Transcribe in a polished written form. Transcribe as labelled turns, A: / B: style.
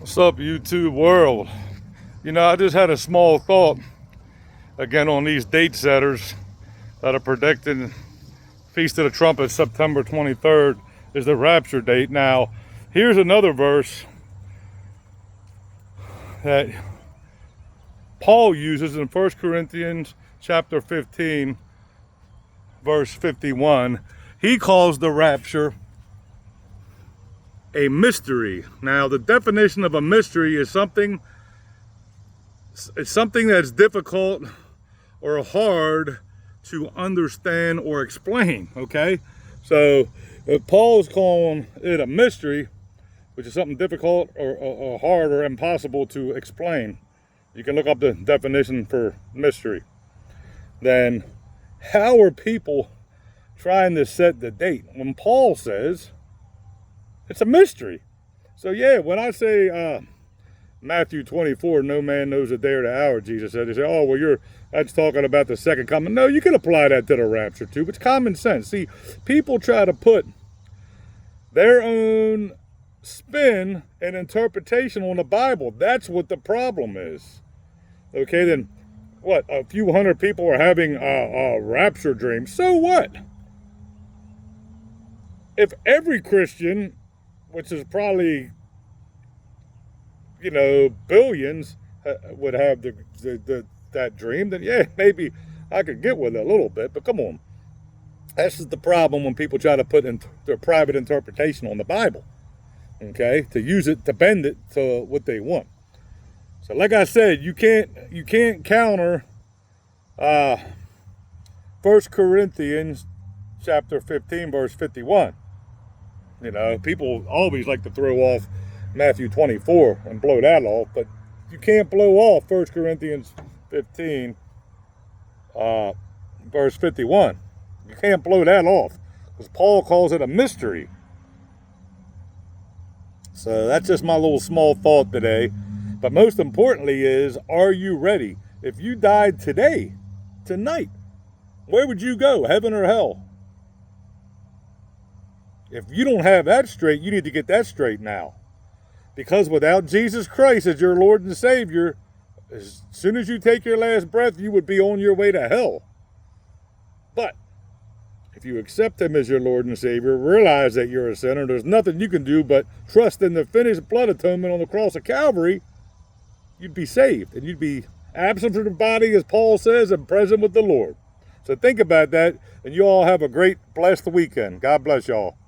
A: What's up, YouTube world? I just had a small thought again on these date setters that are predicting Feast of the Trumpets, September 23rd is the rapture date. Now, here's another verse that Paul uses in 1 Corinthians chapter 15, verse 51. He calls the rapture a mystery. Now, the definition of a mystery is something that's difficult or hard to understand or explain, okay? So if Paul's calling it a mystery, which is something difficult or hard or impossible to explain, you can look up the definition for mystery. Then how are people trying to set the date when Paul says it's a mystery? So yeah, when I say Matthew 24, no man knows the day or the hour, Jesus said, they say, oh, well, that's talking about the second coming. No, you can apply that to the rapture too. It's common sense. See, people try to put their own spin and interpretation on the Bible. That's what the problem is. Okay, then what? A few hundred people are having a rapture dream. So what? If every Christian, which is probably, billions, would have that dream, then yeah, maybe I could get with it a little bit. But come on, that's just the problem when people try to put in their private interpretation on the Bible. Okay, to use it to bend it to what they want. So, like I said, you can't counter 1 Corinthians chapter 15, verse 51. People always like to throw off Matthew 24 and blow that off, but you can't blow off 1 Corinthians 15, verse 51. You can't blow that off because Paul calls it a mystery. So that's just my little small thought today. But most importantly is, are you ready? If you died today, tonight, where would you go, heaven or hell? If you don't have that straight, you need to get that straight now. Because without Jesus Christ as your Lord and Savior, as soon as you take your last breath, you would be on your way to hell. But if you accept Him as your Lord and Savior, realize that you're a sinner, there's nothing you can do but trust in the finished blood atonement on the cross of Calvary, you'd be saved. And you'd be absent from the body, as Paul says, and present with the Lord. So think about that, and you all have a great, blessed weekend. God bless y'all.